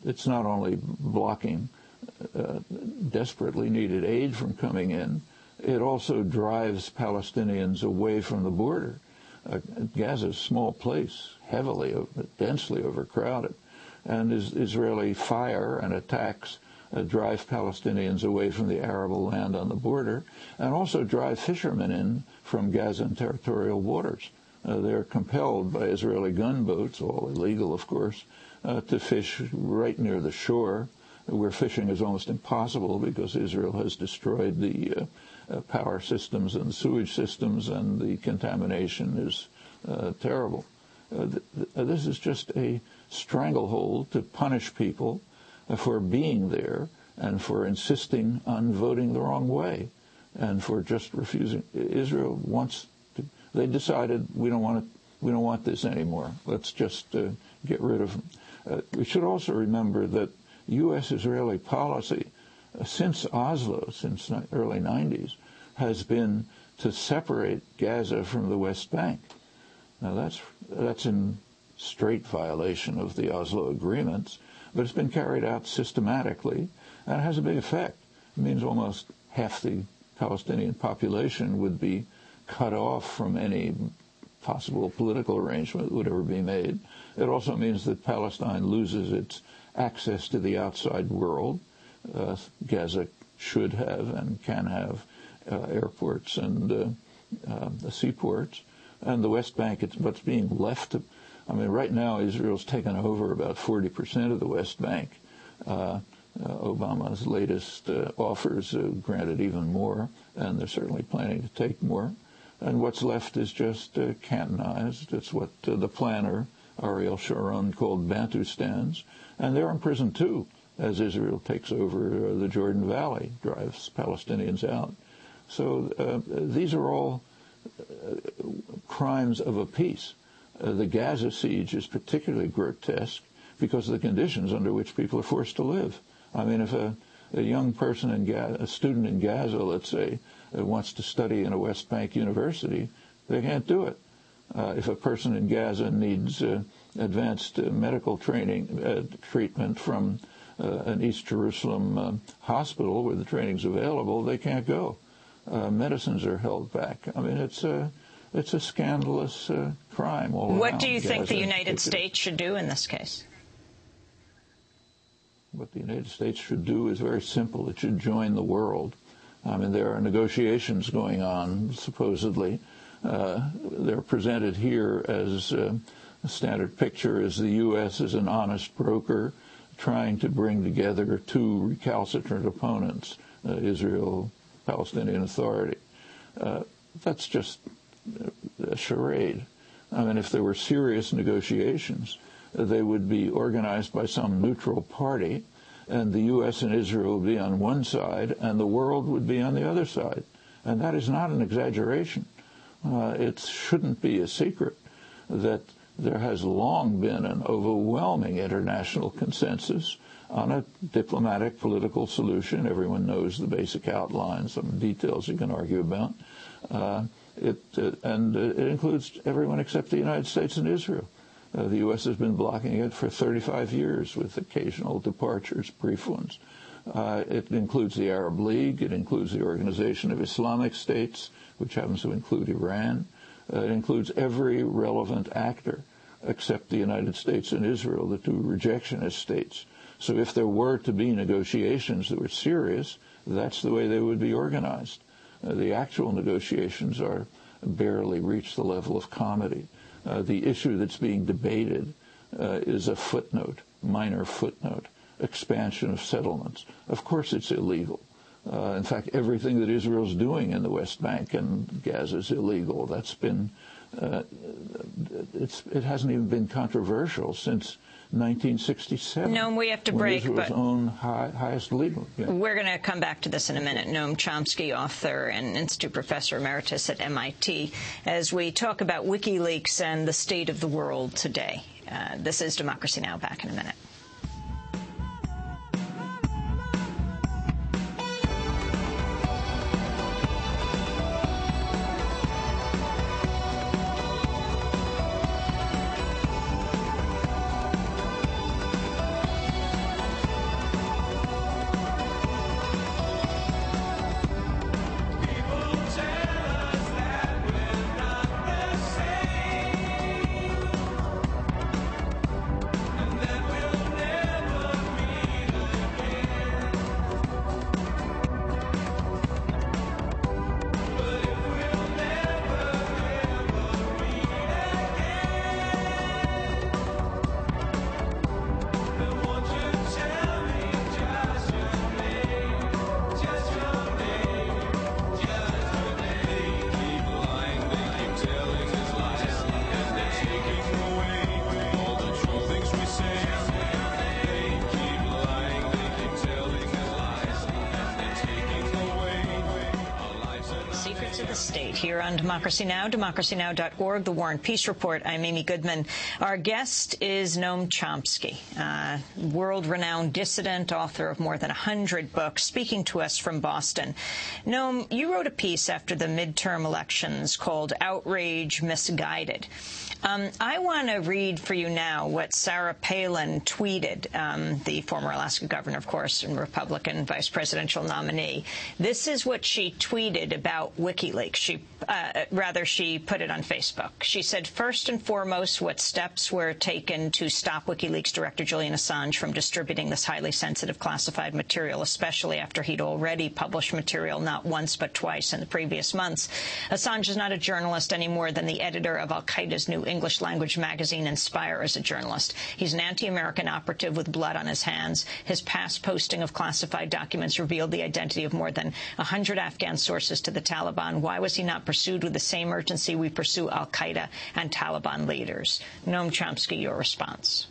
it's not only blocking desperately needed aid from coming in, it also drives Palestinians away from the border. Gaza is a small place, densely overcrowded, and Israeli fire and attacks drive Palestinians away from the arable land on the border, and also drive fishermen in from Gazan territorial waters. They're compelled by Israeli gunboats, all illegal of course, to fish right near the shore, where fishing is almost impossible because Israel has destroyed the power systems and sewage systems, and the contamination is terrible. This is just a stranglehold to punish people for being there and for insisting on voting the wrong way and for just refusing. Israel wants to, they decided we don't want this anymore. Let's just get rid of them. We should also remember that U.S.-Israeli policy since Oslo, since early 90s, has been to separate Gaza from the West Bank. Now that's in straight violation of the Oslo agreements, but it's been carried out systematically, and it has a big effect. It means almost half the Palestinian population would be cut off from any possible political arrangement that would ever be made. It also means that Palestine loses its access to the outside world. Gaza should have and can have airports and seaports. And the West Bank, it's what's being left. I mean, right now Israel's taken over about 40% of the West Bank. Obama's latest offers granted even more, and they're certainly planning to take more. And what's left is just cantonized. It's what the planner, Ariel Sharon, called Bantustans. And they're in prison, too, as Israel takes over the Jordan Valley, drives Palestinians out. So these are all crimes of a piece. The Gaza siege is particularly grotesque because of the conditions under which people are forced to live. I mean, if a young person in Gaza, a student in Gaza, let's say, wants to study in a West Bank university, they can't do it. If a person in Gaza needs advanced medical treatment from an East Jerusalem hospital where the training's available, they can't go. Medicines are held back. I mean, it's a scandalous crime all around. What do you think the United States should do in this case? What the United States should do is very simple. It should join the world. I mean, there are negotiations going on, supposedly. They're presented here as a standard picture as the U.S. as an honest broker trying to bring together two recalcitrant opponents, Israel, Palestinian Authority. That's just a charade. I mean, if there were serious negotiations, they would be organized by some neutral party, and the U.S. and Israel would be on one side, and the world would be on the other side. And that is not an exaggeration. It shouldn't be a secret that there has long been an overwhelming international consensus on a diplomatic political solution. Everyone knows the basic outlines, some details you can argue about. It includes everyone except the United States and Israel. The U.S. has been blocking it for 35 years with occasional departures, brief ones. It includes the Arab League. It includes the Organization of Islamic States, which happens to include Iran. It includes every relevant actor except the United States and Israel, the two rejectionist states. So if there were to be negotiations that were serious, that's the way they would be organized. The actual negotiations are barely reach the level of comedy. The issue that's being debated is a footnote, minor footnote, expansion of settlements. Of course it's illegal. In fact, everything that Israel's doing in the West Bank and Gaza is illegal. That's been, it hasn't even been controversial since 1967. Noam, we have to break, Israel's own highest legal. Yeah. We're going to come back to this in a minute. Noam Chomsky, author and Institute Professor Emeritus at MIT, as we talk about WikiLeaks and the state of the world today. This is Democracy Now! Back in a minute. state. Here on Democracy Now!, democracynow.org, The War and Peace Report. I'm Amy Goodman. Our guest is Noam Chomsky, world-renowned dissident, author of more than 100 books, speaking to us from Boston. Noam, you wrote a piece after the midterm elections called Outrage Misguided. I want to read for you now what Sarah Palin tweeted, the former Alaska governor, of course, and Republican vice presidential nominee. This is what she tweeted about WikiLeaks. She put it on Facebook. She said, first and foremost, what steps were taken to stop WikiLeaks director Julian Assange from distributing this highly sensitive classified material, especially after he'd already published material not once but twice in the previous months. Assange is not a journalist any more than the editor of Al-Qaeda's new English language magazine Inspire is a journalist. He's an anti-American operative with blood on his hands. His past posting of classified documents revealed the identity of more than 100 Afghan sources to the Taliban. Why was he not pursued with the same urgency we pursue Al-Qaeda and Taliban leaders? Noam Chomsky, your response.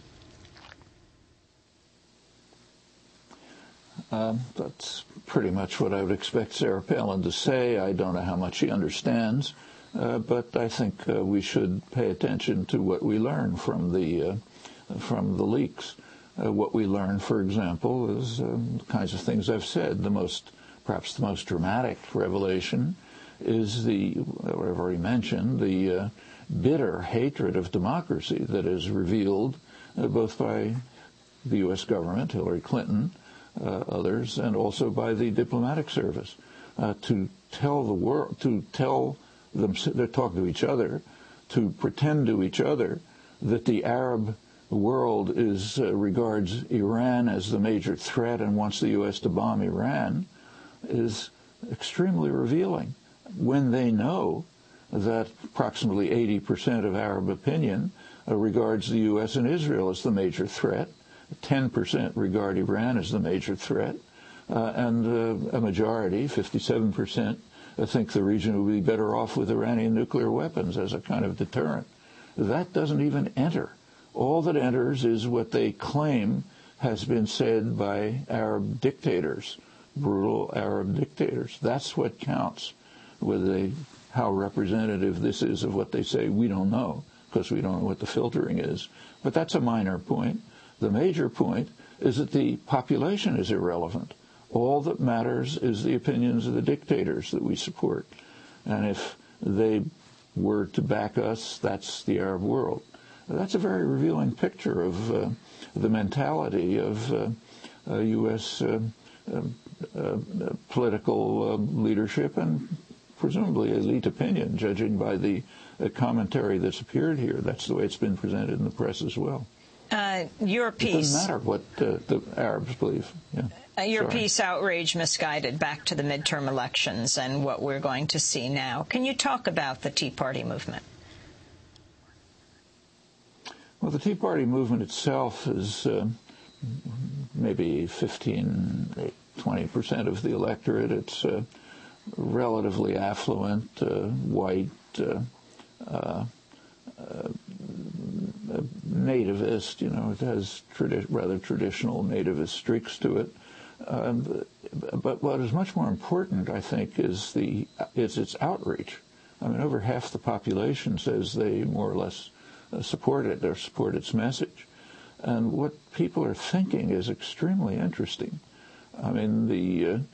That's pretty much what I would expect Sarah Palin to say. I don't know how much she understands, but I think we should pay attention to what we learn from the leaks. What we learn, for example, is the kinds of things I've said. Perhaps the most dramatic revelation is what I've already mentioned, the bitter hatred of democracy that is revealed both by the U.S. government, Hillary Clinton, others, and also by the diplomatic service, to tell the world, to talk to each other, to pretend to each other that the Arab world regards Iran as the major threat and wants the U.S. to bomb Iran, is extremely revealing when they know that approximately 80% of Arab opinion regards the U.S. and Israel as the major threat. 10% regard Iran as the major threat, and a majority, 57%, think the region would be better off with Iranian nuclear weapons as a kind of deterrent. That doesn't even enter. All that enters is what they claim has been said by Arab dictators, brutal Arab dictators. That's what counts. How representative this is of what they say, we don't know, because we don't know what the filtering is. But that's a minor point. The major point is that the population is irrelevant. All that matters is the opinions of the dictators that we support. And if they were to back us, that's the Arab world. That's a very revealing picture of the mentality of U.S. Political leadership and presumably elite opinion, judging by the commentary that's appeared here. That's the way it's been presented in the press as well. Your piece. It doesn't matter what the Arabs believe. Yeah. Your piece, Outrage Misguided, back to the midterm elections and what we're going to see now. Can you talk about the Tea Party movement? Well, the Tea Party movement itself is maybe 15-20% of the electorate. It's relatively affluent, white, nativist. It has rather traditional nativist streaks to it. But what is much more important, I think, is its outreach. I mean, over half the population says they more or less support it or support its message. And what people are thinking is extremely interesting. I mean,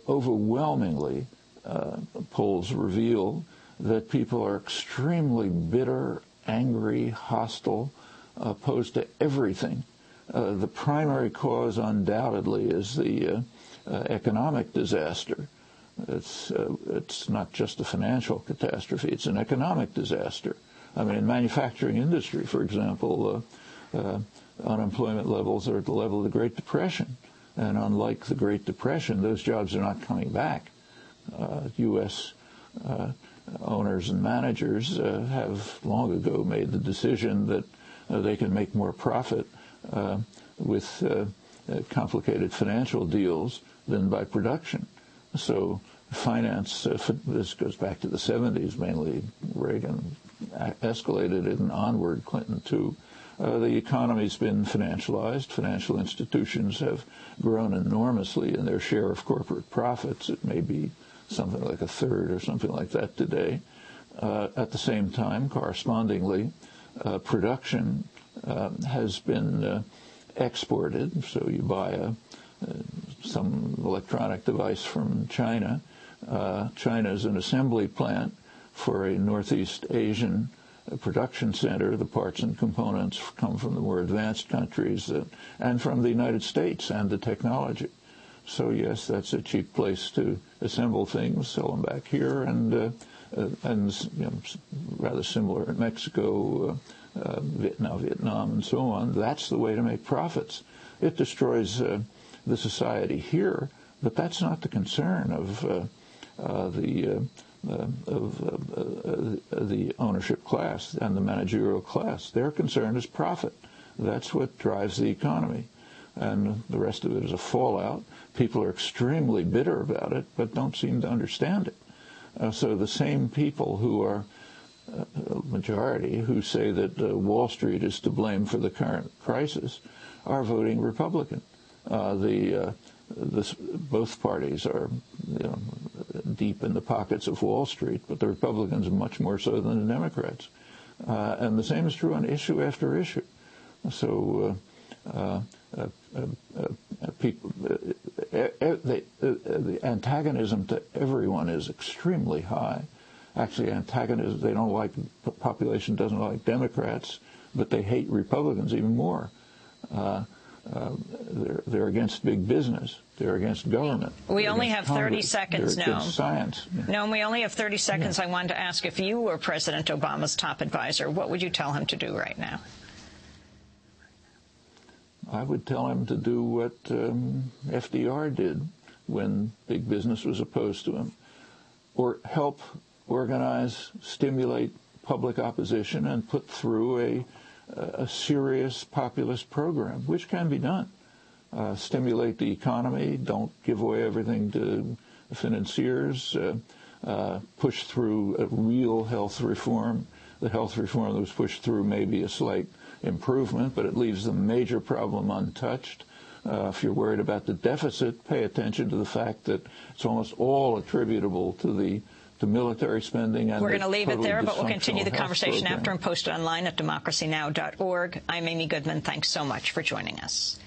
overwhelmingly, polls reveal that people are extremely bitter, angry, hostile, opposed to everything. The primary cause, undoubtedly, is the economic disaster. It's not just a financial catastrophe, it's an economic disaster. I mean, in manufacturing industry, for example, unemployment levels are at the level of the Great Depression. And unlike the Great Depression, those jobs are not coming back. U.S. Owners and managers have long ago made the decision that they can make more profit with complicated financial deals than by production. So finance, this goes back to the 70s, mainly Reagan escalated it and onward, Clinton too. The economy's been financialized. Financial institutions have grown enormously in their share of corporate profits. It may be something like a third or something like that today. At the same time, correspondingly, production has been exported. So you buy some electronic device from China. China is an assembly plant for a Northeast Asian production center. The parts and components come from the more advanced countries and from the United States and the technology. So yes, that's a cheap place to assemble things, sell them back here, and rather similar in Mexico, Vietnam, and so on. That's the way to make profits. It destroys the society here, but that's not the concern of the ownership class and the managerial class. Their concern is profit. That's what drives the economy. And the rest of it is a fallout. People are extremely bitter about it, but don't seem to understand it. So the same people who are majority who say that Wall Street is to blame for the current crisis are voting Republican. Both parties are deep in the pockets of Wall Street, but the Republicans are much more so than the Democrats. And the same is true on issue after issue. So people, the antagonism to everyone is extremely high. Actually, antagonism, the population doesn't like Democrats, but they hate Republicans even more. They're against big business. They're against government. We only have 30 seconds, Noam. They're against science. Noam, we only have 30 seconds. Yeah. I wanted to ask, if you were President Obama's top advisor, what would you tell him to do right now? I would tell him to do what FDR did when big business was opposed to him, or help organize, stimulate public opposition and put through a serious populist program, which can be done. Stimulate the economy, don't give away everything to financiers, push through a real health reform. The health reform that was pushed through may be a slight improvement, but it leaves the major problem untouched. If you're worried about the deficit, pay attention to the fact that it's almost all attributable to military spending. And we're going to leave it there, but we'll continue the conversation after and post it online at democracynow.org. I'm Amy Goodman. Thanks so much for joining us.